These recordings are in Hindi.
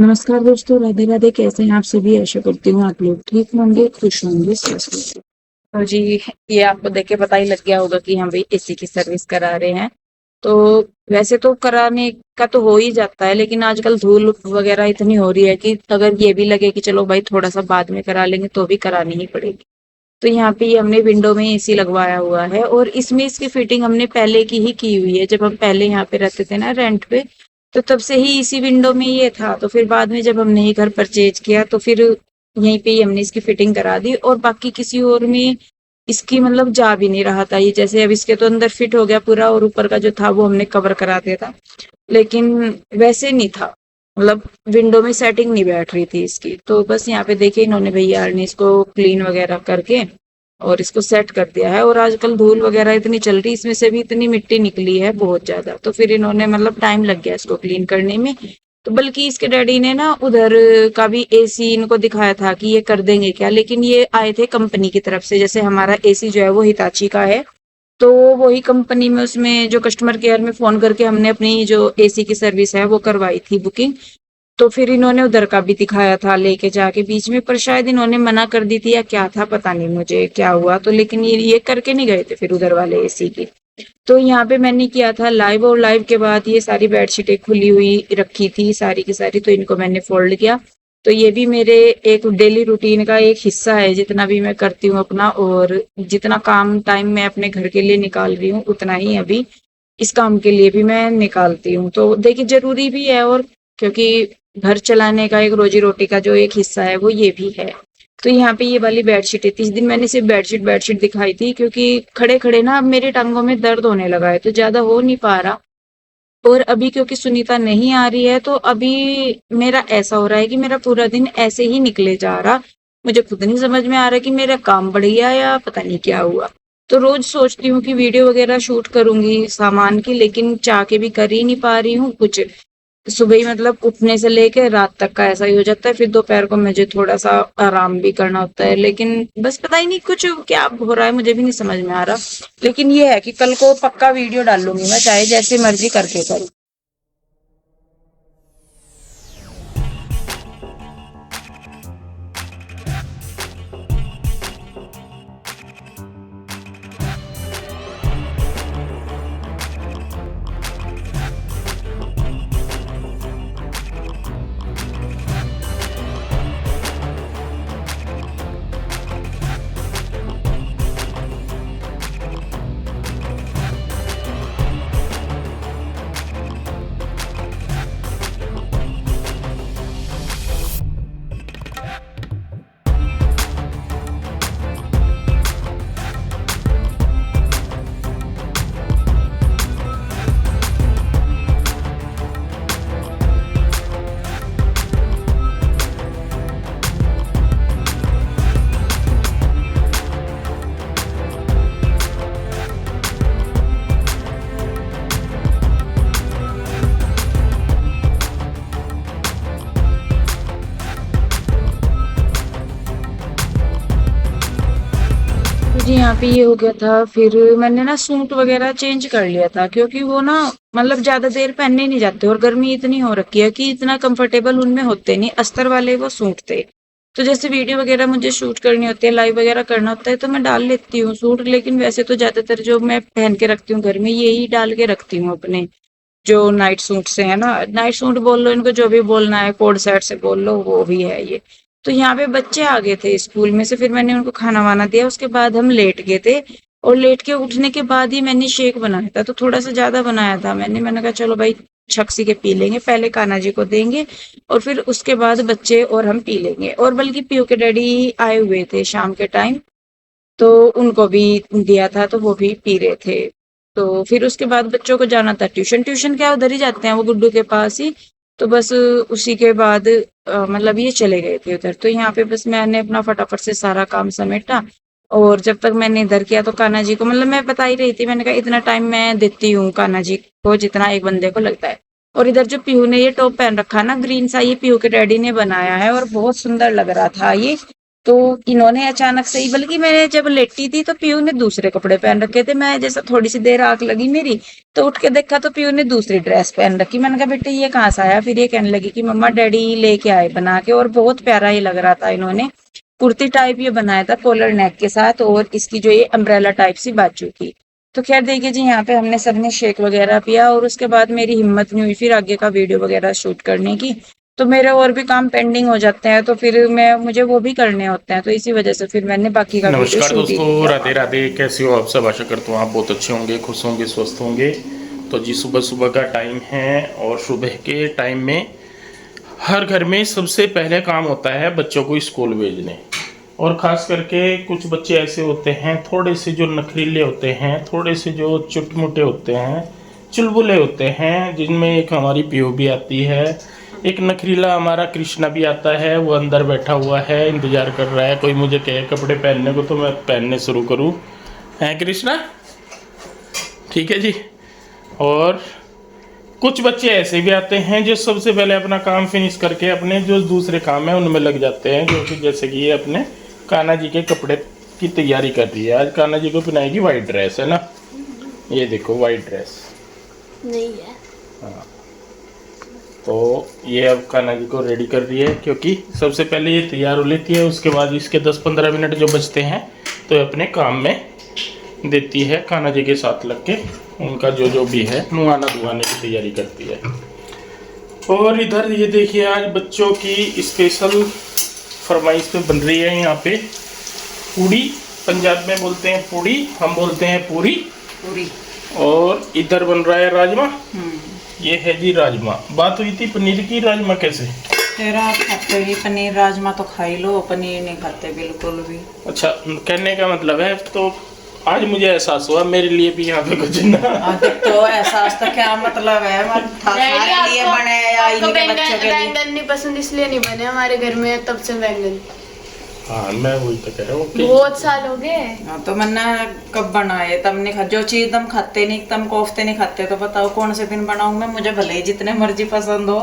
नमस्कार दोस्तों, राधे राधे। कैसे हैं आप सभी? आशा करती हूँ आप लोग ठीक होंगे, खुश होंगे, स्वस्थ होंगे। तो जी, ये आपको देख के पता ही लग गया होगा कि हम भी एसी की सर्विस करा रहे हैं। तो वैसे तो कराने का तो हो ही जाता है, लेकिन आजकल धूल वगैरह इतनी हो रही है कि अगर ये भी लगे कि चलो भाई थोड़ा सा बाद में करा लेंगे तो भी करानी ही पड़ेगी। तो यहाँ पे ये हमने विंडो में एसी लगवाया हुआ है और इसमें इसकी फिटिंग हमने पहले की ही की हुई है। जब हम पहले यहाँ पे रहते थे ना रेंट पे, तो तब से ही इसी विंडो में ये था। तो फिर बाद में जब हमने ये घर परचेज किया तो फिर यहीं पे ही हमने इसकी फिटिंग करा दी और बाकी किसी और में इसकी मतलब जा भी नहीं रहा था ये। जैसे अब इसके तो अंदर फिट हो गया पूरा और ऊपर का जो था वो हमने कवर करा दिया था, लेकिन वैसे नहीं था। मतलब विंडो में सेटिंग नहीं बैठ रही थी इसकी। तो बस यहाँ पे देखिए इन्होंने भैया ने इसको क्लीन वगैरह करके और इसको सेट कर दिया है। और आजकल धूल वगैरह इतनी चल रही, इसमें से भी इतनी मिट्टी निकली है बहुत ज्यादा। तो फिर इन्होंने मतलब टाइम लग गया इसको क्लीन करने में। तो बल्कि इसके डैडी ने ना उधर का भी एसी इनको दिखाया था कि ये कर देंगे क्या, लेकिन ये आए थे कंपनी की तरफ से। जैसे हमारा एसी जो है वो हिताची का है, तो वही कंपनी में उसमें जो कस्टमर केयर में फोन करके हमने अपनी जो एसी की सर्विस है वो करवाई थी बुकिंग। तो फिर इन्होंने उधर का भी दिखाया था लेके जाके बीच में, पर शायद इन्होंने मना कर दी थी या क्या था, पता नहीं मुझे क्या हुआ। तो लेकिन ये करके नहीं गए थे फिर उधर वाले एसी की। तो यहाँ पे मैंने किया था लाइव, और लाइव के बाद ये सारी बेडशीटें खुली हुई रखी थी सारी की सारी, तो इनको मैंने फोल्ड किया। तो ये भी मेरे एक डेली रूटीन का एक हिस्सा है, जितना भी मैं करती हूँ अपना, और जितना काम टाइम मैं अपने घर के लिए निकाल रही हूँ उतना ही अभी इस काम के लिए भी मैं निकालती हूँ। तो देखिए जरूरी भी है, और क्योंकि घर चलाने का एक रोजी रोटी का जो एक हिस्सा है वो ये भी है। तो यहाँ पे ये वाली बेडशीट है, 30 दिन मैंने सिर्फ बेडशीट बेडशीट दिखाई थी, क्योंकि खड़े खड़े ना अब मेरी टांगों में दर्द होने लगा है तो ज्यादा हो नहीं पा रहा। और अभी क्योंकि सुनीता नहीं आ रही है तो अभी मेरा ऐसा हो रहा है कि मेरा पूरा दिन ऐसे ही निकले जा रहा। मुझे खुद नहीं समझ में आ रहा कि मेरा काम बढ़ गया या पता नहीं क्या हुआ। तो रोज सोचती हूँ कि वीडियो वगैरह शूट करूंगी सामान की, लेकिन चाह के भी कर ही नहीं पा रही हूँ कुछ। सुबह ही मतलब उठने से लेके रात तक का ऐसा ही हो जाता है, फिर दोपहर को मुझे थोड़ा सा आराम भी करना होता है। लेकिन बस पता ही नहीं कुछ क्या हो रहा है, मुझे भी नहीं समझ में आ रहा। लेकिन ये है कि कल को पक्का वीडियो डालूंगी मैं, चाहे जैसे मर्जी करके करूँ। जी, यहाँ पे ये हो गया था। फिर मैंने ना सूट वगैरह चेंज कर लिया था, क्योंकि वो ना मतलब ज्यादा देर पहनने नहीं जाते, और गर्मी इतनी हो रखी है कि इतना कंफर्टेबल उनमें होते नहीं। अस्तर वाले वो सूट थे। तो जैसे वीडियो वगैरह मुझे शूट करनी होती है, लाइव वगैरह करना होता है, तो मैं डाल लेती हूँ सूट। लेकिन वैसे तो ज्यादातर जो मैं पहन के रखती हूँ घर में यही डाल के रखती हूँ अपने जो नाइट सूट से है ना। नाइट सूट बोल लो इनको, जो भी बोलना है, कोड सेट से बोल लो, वो भी है ये। तो यहाँ पे बच्चे आ गए थे स्कूल में से, फिर मैंने उनको खाना वाना दिया, उसके बाद हम लेट गए थे। और लेट के उठने के बाद ही मैंने शेक बनाया था, तो थोड़ा सा ज्यादा बनाया था मैंने कहा चलो भाई छक्सी के पी लेंगे, पहले कान्हा जी को देंगे और फिर उसके बाद बच्चे और हम पी लेंगे। और बल्कि पीयू के डैडी आए हुए थे शाम के टाइम, तो उनको भी दिया था, तो वो भी पी रहे थे। तो फिर उसके बाद बच्चों को जाना था ट्यूशन। ट्यूशन क्या उधर ही जाते हैं वो गुड्डू के पास ही। तो बस उसी के बाद मतलब ये चले गए थे उधर। तो यहाँ पे बस मैंने अपना फटाफट से सारा काम समेटा। और जब तक मैंने इधर किया तो कान्हा जी को मतलब मैं बता ही रही थी, मैंने कहा इतना टाइम मैं देती हूँ कान्हा जी को जितना एक बंदे को लगता है। और इधर जो पीहू ने ये टॉप पहन रखा ना ग्रीन सा, ये पीहू के डैडी ने बनाया है और बहुत सुंदर लग रहा था ये। तो इन्होंने अचानक से ही, बल्कि मैंने जब लेटी थी तो पीयू ने दूसरे कपड़े पहन रखे थे। मैं जैसा थोड़ी सी देर आंख लगी मेरी तो उठ के देखा तो पीयू ने दूसरी ड्रेस पहन रखी। मैंने कहा बेटे ये कहाँ से आया? फिर ये कहने लगी कि मम्मा डैडी लेके आए बना के, और बहुत प्यारा ही लग रहा था। इन्होंने कुर्ती टाइप ये बनाया था कॉलर नेक के साथ, और इसकी जो ये अम्ब्रेला टाइप सी बाजू की। तो खैर देखिए जी, यहाँ पे हमने सबने शेक वगैरह पिया, और उसके बाद मेरी हिम्मत नहीं हुई फिर आगे का वीडियो वगैरह शूट करने की। तो मेरे और भी काम पेंडिंग हो जाते हैं, तो फिर मुझे वो भी करने होते हैं, तो इसी वजह से फिर मैंने बाकी का वीडियो नमस्कार शूट ही दोस्तों, नहीं किया। राधे राधे। कैसे हो आप सब? आशा करता हूँ आप बहुत अच्छे होंगे, खुश होंगे, स्वस्थ होंगे। तो जी सुबह सुबह का टाइम है, और सुबह के टाइम में हर घर में सबसे पहले काम होता है बच्चों को स्कूल भेजने। और ख़ास करके कुछ बच्चे ऐसे होते हैं थोड़े से जो नखरीले होते हैं, थोड़े से जो चुटमुटे होते हैं, चुलबुले होते हैं, जिनमें एक हमारी पीओ भी आती है, एक नखरीला हमारा कृष्णा भी आता है। वो अंदर बैठा हुआ है, इंतज़ार कर रहा है कोई मुझे कहे कपड़े पहनने को तो मैं पहनने शुरू करूँ। हैं कृष्णा? ठीक है जी। और कुछ बच्चे ऐसे भी आते हैं जो सबसे पहले अपना काम फिनिश करके अपने जो दूसरे काम है उनमें लग जाते हैं, जो कि जैसे कि ये अपने कान्हा जी के कपड़े की तैयारी कर रही है। आज कान्हा जी को पहनाएगी वाइट ड्रेस, है ना? ये देखो वाइट ड्रेस नहीं है। हाँ, तो ये अब कान्हा जी को रेडी कर रही है, क्योंकि सबसे पहले ये तैयार हो लेती है, उसके बाद इसके 10-15 मिनट जो बचते हैं तो अपने काम में देती है कान्हा जी के साथ लग के। उनका जो भी है नुहाना धुआने की तैयारी करती है। और इधर ये देखिए, आज बच्चों की स्पेशल फरमाइश पे बन रही है यहाँ पे पूड़ी। पंजाब में बोलते हैं पूड़ी, हम बोलते हैं पूरी। पूरी। और इधर बन रहा है राजमा। ये है जी राजमा। बात हुई थी पनीर की, राजमा कैसे? तेरा आप खाते ही पनीर, राजमा तो खा ही लो, पनीर नहीं खाते बिल्कुल भी। अच्छा, कहने का मतलब है तो आज मुझे एहसास हुआ मेरे लिए भी यहाँ पे कुछ ना। तो एहसास तो क्या मतलब है, हमारे लिए बने या इनके बच्चों के लिए? बैंगन नहीं पसंद इसलिए नहीं बने हमारे घर में तब से बैंगन। हाँ, मैं वही तो कह रहा हूँ कि बहुत साल हो गए। हाँ, तो मैंने कब बनाए? तब नहीं खा, जो चीज तुम खाते नहीं, तुम कोफ्ते नहीं खाते, तो बताओ कौन से दिन बनाऊं मैं? मुझे भले ही जितने मर्जी पसंद हो,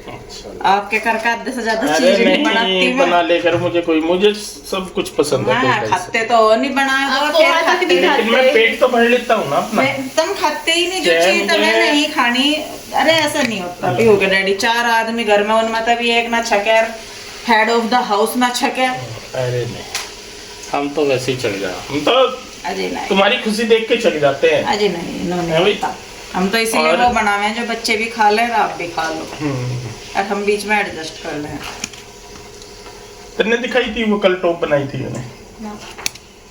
अच्छा। आपके घर का आधे से ज्यादा अरे चीज नहीं बनाती मैं। बना लेकर मुझे सब कुछ पसंद है। हाँ, खाते तो हो नहीं बनाए हो, आप फिर पोहा तक खाते नहीं नहीं। लेकिन मैं पेट तो भर लेता हूँ ना अपना। तुम खाते ही नहीं जो चाहे चीज तुम्हें मुझे- नहीं खानी। अरे ऐसा नहीं होता भी होगा डैडी, 4 आदमी घर में, उनमें तभी एक ना छके, हेड ऑफ द हाउस ना छके। अरे नहीं, हम तो वैसे ही चल जाए, हम तो अजय नहीं, तुम्हारी खुशी देख के चले जाते हैं। अजय नहीं, है इन्होंने भाई? होता। हम तो इसीलिए और- वो बनावे हैं जो बच्चे भी खा लें और आप भी खा लो, और हम बीच में एडजस्ट कर लें। तेने दिखाई थी वो कल टॉप बनाई थी उन्हें?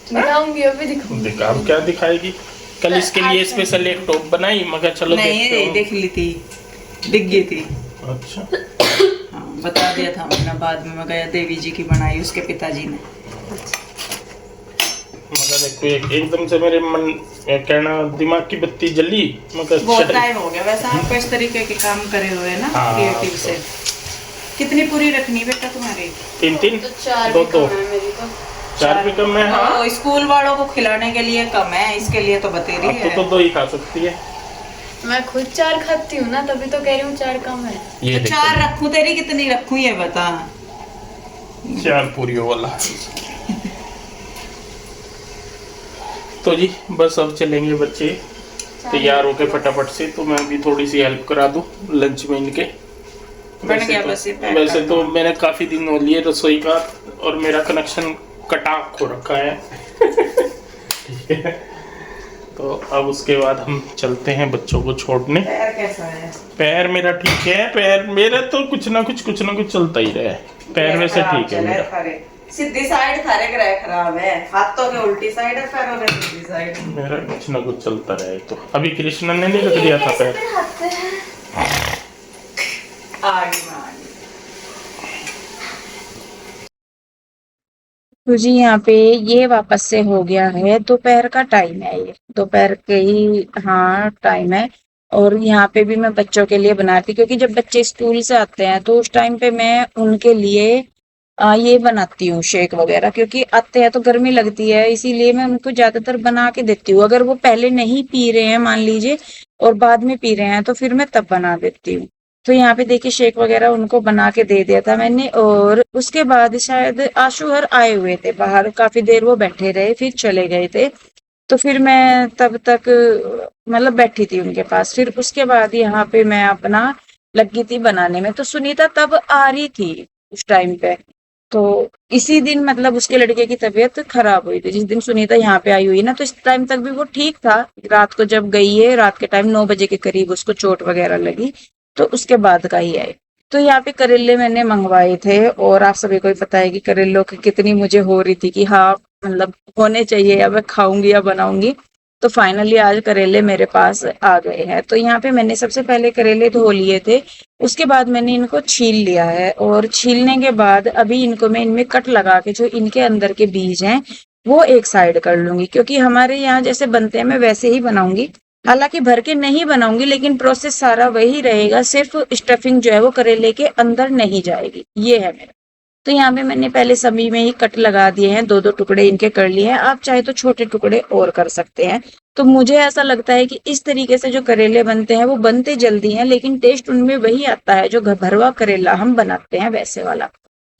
दिखाऊंगी, अभी दिखाऊंगी। दिखा, अब क्या दिखाएगी? कल इसके लिए स्पेशल एक टॉप बनाई, मगर चलो देखते नहीं, हो। देख ली थी, दिख गई थी। अच्छा, हाँ, बता दिया था मैंने, बाद में मैं गया देवी जी की बनाई उसके पिताजी ने। मगर देखो एकदम से मेरे मन कहना दिमाग की बत्ती जली, मगर बहुत टाइम हो गया वैसे आपको इस तरीके के काम करे हुए ना, हाँ, क्रिएटिव से। कितनी पूरी रखनी बेटा तुम्हारी? 3-3 तो 4 दो भी दो कम है मेरी तो। 4 भी कम है। हाँ, तो स्कूल वालों को खिलाने के लिए कम है, इसके लिए तो बतेरी अब है। तो 2 ही खा सकती है। मैं खुद 4 खाती हूँ ना, तभी तो कह रही हूँ 4 कम है। ये तो 4 रखूं, तेरी कितनी रखूं ये बता। 4 पूरियों वाला। तो जी बस अब चलेंगे बच्चे तैयार होके फटाफट से, तो मैं भी थोड़ी सी हेल्प करा दूं लंच में इनके। बन गया बस ये पैक वैसे करना। तो मैंने काफी दिन हो लिए रसोई का, और मेरा कनेक्शन कटाक हो रखा है। ठीक है, तो अब उसके बाद हम चलते हैं बच्चों को छोड़ने। पैर कैसा है? पैर मेरा ठीक है, पैर मेरा तो कुछ ना कुछ चलता ही रहा है। पैर वैसे ठीक है मेरा। खरे। सीधी साइड थारे ग्रह खराब है, हाथों के उल्टी साइड है, पैरों के सीधी साइड। मेरा कुछ ना कुछ चलता रहे। तो अभी कृष्णा ने नहीं रख दिया था पैर। आगे में आगे। तो जी यहाँ पे ये वापस से हो गया है, दोपहर का टाइम है, ये दोपहर के ही हाँ टाइम है। और यहाँ पे भी मैं बच्चों के लिए बनाती, क्योंकि जब बच्चे स्कूल से आते हैं तो उस टाइम पे मैं उनके लिए ये बनाती हूँ शेक वगैरह, क्योंकि आते हैं तो गर्मी लगती है, इसीलिए मैं उनको ज्यादातर बना के देती हूँ। अगर वो पहले नहीं पी रहे हैं मान लीजिए और बाद में पी रहे हैं तो फिर मैं तब बना देती हूँ। तो यहाँ पे देखिए शेक वगैरह उनको बना के दे दिया था मैंने। और उसके बाद शायद आशु हर आए हुए थे बाहर, काफी देर वो बैठे रहे फिर चले गए थे। तो फिर मैं तब तक मतलब बैठी थी उनके पास। फिर उसके बाद यहाँ पे मैं अपना लगी थी बनाने में। तो सुनीता तब आ रही थी उस टाइम पे। तो इसी दिन मतलब उसके लड़के की तबीयत खराब हुई थी जिस दिन सुनीता यहाँ पे आई हुई ना। तो इस टाइम तक भी वो ठीक था। रात को जब गई है, रात के टाइम 9 बजे के करीब उसको चोट वगैरह लगी, तो उसके बाद का ही आए। तो यहाँ पे करेले मैंने मंगवाए थे और आप सभी को ही पता है कि करेलों की कितनी मुझे हो रही थी कि हाँ मतलब होने चाहिए, या मैं खाऊंगी या बनाऊंगी। तो फाइनली आज करेले मेरे पास आ गए हैं। तो यहाँ पे मैंने सबसे पहले करेले धो लिए थे, उसके बाद मैंने इनको छील लिया है। और छीलने के बाद अभी इनको मैं इनमें कट लगा के जो इनके अंदर के बीज हैं वो एक साइड कर लूंगी, क्योंकि हमारे यहाँ जैसे बनते हैं मैं वैसे ही बनाऊंगी। हालांकि भर के नहीं बनाऊंगी लेकिन प्रोसेस सारा वही रहेगा, सिर्फ स्टफिंग जो है वो करेले के अंदर नहीं जाएगी। ये है मेरा। तो यहाँ पे मैंने पहले सभी में ही कट लगा दिए हैं, 2-2 टुकड़े इनके कर लिए हैं। आप चाहे तो छोटे टुकड़े और कर सकते हैं। तो मुझे ऐसा लगता है कि इस तरीके से जो करेले बनते हैं वो बनते जल्दी हैं, लेकिन टेस्ट उनमें वही आता है जो भरवा करेला हम बनाते हैं वैसे वाला।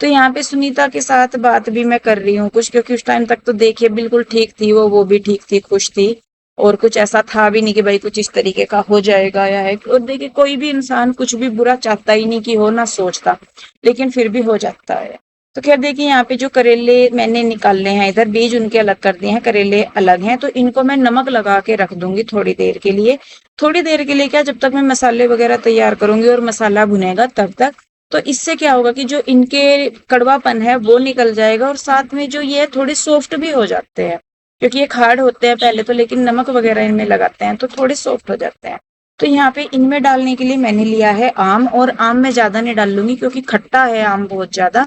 तो यहाँ पे सुनीता के साथ बात भी मैं कर रही हूँ कुछ, क्योंकि उस टाइम तक तो देखिए बिल्कुल ठीक थी वो भी ठीक थी, खुश थी। और कुछ ऐसा था भी नहीं कि भाई कुछ इस तरीके का हो जाएगा या है। और देखिए कोई भी इंसान कुछ भी बुरा चाहता ही नहीं कि हो, ना सोचता, लेकिन फिर भी हो जाता है। तो खैर देखिए यहाँ पे जो करेले मैंने निकाले हैं, इधर बीज उनके अलग कर दिए हैं, करेले अलग हैं। तो इनको मैं नमक लगा के रख दूंगी थोड़ी देर के लिए। थोड़ी देर के लिए क्या, जब तक मैं मसाले वगैरह तैयार करूंगी और मसाला भुनेगा तब तक। तो इससे क्या होगा कि जो इनके कड़वापन है वो निकल जाएगा, और साथ में जो ये थोड़े सॉफ्ट भी हो जाते हैं, क्योंकि ये हार्ड होते हैं पहले तो, लेकिन नमक वगैरह इनमें लगाते हैं तो थोड़े सॉफ्ट हो जाते हैं। तो यहाँ पे इनमें डालने के लिए मैंने लिया है आम, और आम मैं ज्यादा नहीं डाल लूंगी क्योंकि खट्टा है आम बहुत ज्यादा।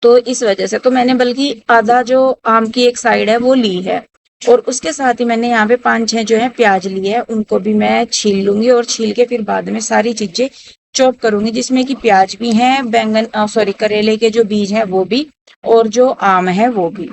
तो इस वजह से तो मैंने बल्कि आधा जो आम की एक साइड है वो ली है। और उसके साथ ही मैंने यहाँ पे 5-6 जो है प्याज लिए है, उनको भी मैं छील लूंगी। और छील के फिर बाद में सारी चीजें चॉप करूंगी, जिसमें कि प्याज भी है, बैंगन सॉरी करेले के जो बीज है वो भी, और जो आम है वो भी।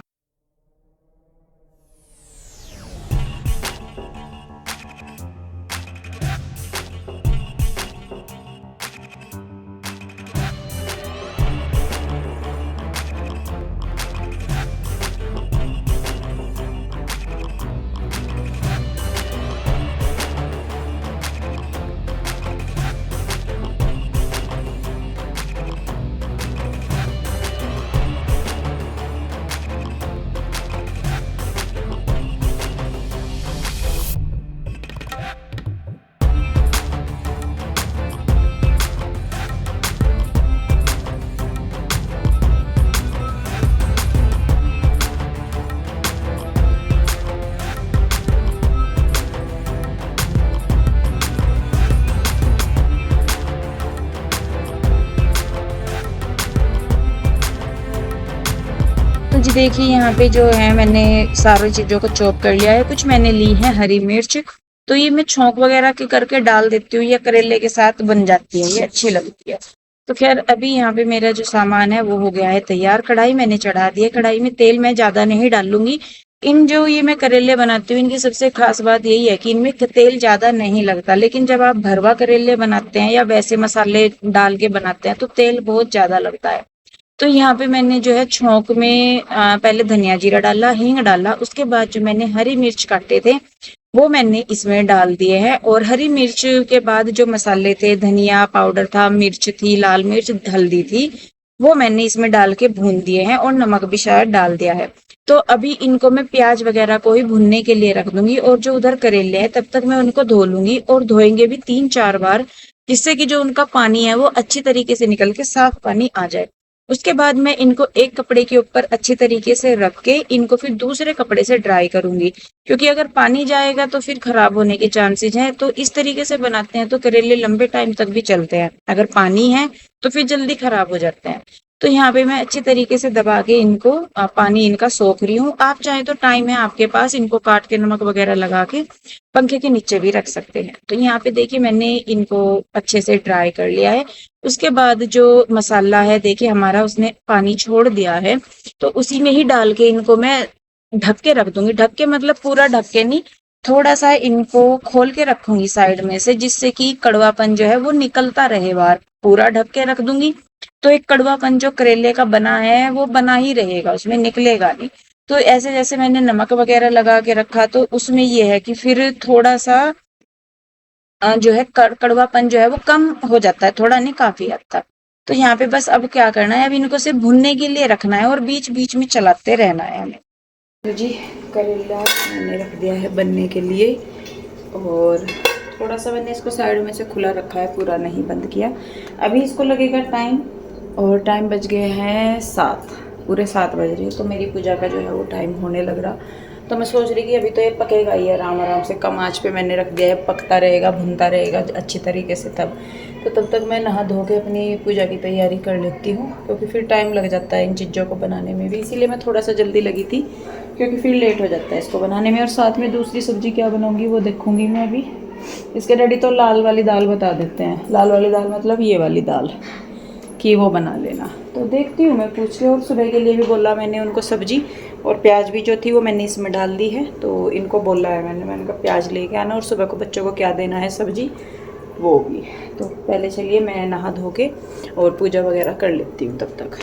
तो जी देखिए यहाँ पे जो है मैंने सारी चीजों को चॉप कर लिया है। कुछ मैंने ली है हरी मिर्च, तो ये मैं छौंक वगैरह के करके डाल देती हूँ, या करेले के साथ बन जाती है, ये अच्छी लगती है। तो खैर अभी यहाँ पे मेरा जो सामान है वो हो गया है तैयार। कढ़ाई मैंने चढ़ा दी है, कढ़ाई में तेल मैं ज्यादा नहीं डालूंगी। इन जो ये मैं करेले बनाती हूँ इनकी सबसे खास बात यही है कि इनमें तेल ज्यादा नहीं लगता, लेकिन जब आप भरवा करेले बनाते हैं या वैसे मसाले डाल के बनाते हैं तो तेल बहुत ज्यादा लगता है। तो यहाँ पे मैंने जो है छौंक में पहले धनिया जीरा डाला, हींग डाला, उसके बाद जो मैंने हरी मिर्च काटे थे वो मैंने इसमें डाल दिए हैं। और हरी मिर्च के बाद जो मसाले थे, धनिया पाउडर था, मिर्च थी, लाल मिर्च, हल्दी थी, वो मैंने इसमें डाल के भून दिए हैं, और नमक भी शायद डाल दिया है। तो अभी इनको मैं प्याज वगैरह को ही भूनने के लिए रख दूंगी, और जो उधर करेले हैं तब तक मैं उनको धो लूंगी, और धोएंगे भी 3-4 बार, जिससे कि जो उनका पानी है वो अच्छी तरीके से निकल के साफ पानी आ जाए। उसके बाद मैं इनको एक कपड़े के ऊपर अच्छी तरीके से रख के इनको फिर दूसरे कपड़े से ड्राई करूंगी, क्योंकि अगर पानी जाएगा तो फिर खराब होने के चांसेस हैं। तो इस तरीके से बनाते हैं तो करेले लंबे टाइम तक भी चलते हैं, अगर पानी है तो फिर जल्दी खराब हो जाते हैं। तो यहाँ पे मैं अच्छी तरीके से दबा के इनको पानी इनका सोख रही हूँ। आप चाहे तो टाइम है आपके पास, इनको काट के नमक वगैरह लगा के पंखे के नीचे भी रख सकते हैं। तो यहाँ पे देखिए मैंने इनको अच्छे से ड्राई कर लिया है। उसके बाद जो मसाला है देखिए हमारा उसने पानी छोड़ दिया है, तो उसी में ही डाल के इनको मैं ढक के रख दूंगी। ढक के मतलब पूरा ढक के नहीं, थोड़ा सा इनको खोल के रखूंगी साइड में से, जिससे कि कड़वापन जो है वो निकलता रहे बाहर। पूरा ढक के रख दूंगी तो एक कड़वापन जो करेले का बना है वो बना ही रहेगा, उसमें निकलेगा नहीं। तो ऐसे जैसे मैंने नमक वगैरह लगा के रखा तो उसमें ये है कि फिर थोड़ा सा जो है कड़वापन जो है वो कम हो जाता है, थोड़ा नहीं काफी हद तक। तो यहाँ पे बस अब क्या करना है, अब इनको सिर्फ भुनने के लिए रखना है और बीच बीच में चलाते रहना है हमें। तो जी करेला मैंने रख दिया है बनने के लिए, और थोड़ा सा मैंने इसको साइड में से खुला रखा है, पूरा नहीं बंद किया। अभी इसको लगेगा टाइम, और टाइम बज गए हैं 7, पूरे 7 बज रहे हैं। तो मेरी पूजा का जो है वो टाइम होने लग रहा। तो मैं सोच रही कि अभी तो ये पकेगा ही आराम आराम से, कम आँच पे मैंने रख दिया है, पकता रहेगा भुनता रहेगा अच्छी तरीके से तब। तो तब तक मैं नहा धो के अपनी पूजा की तैयारी कर लेती हूँ, क्योंकि फिर टाइम लग जाता है इन चीज़ों को बनाने में भी। इसीलिए मैं थोड़ा सा जल्दी लगी थी, क्योंकि फिर लेट हो जाता है इसको बनाने में। और साथ में दूसरी सब्ज़ी क्या बनाऊँगी वो देखूँगी मैं अभी। इसके डैडी तो लाल वाली दाल बता देते हैं, लाल वाली दाल मतलब ये वाली दाल कि वो बना लेना। तो देखती हूँ मैं पूछ के। और सुबह के लिए भी बोला मैंने उनको सब्जी, और प्याज भी जो थी वो मैंने इसमें डाल दी है। तो इनको बोला है मैंने कहा प्याज लेके आना, और सुबह को बच्चों को क्या देना है सब्जी वो भी। तो पहले चलिए मैं नहा धो के और पूजा वगैरह कर लेती हूँ तब तक।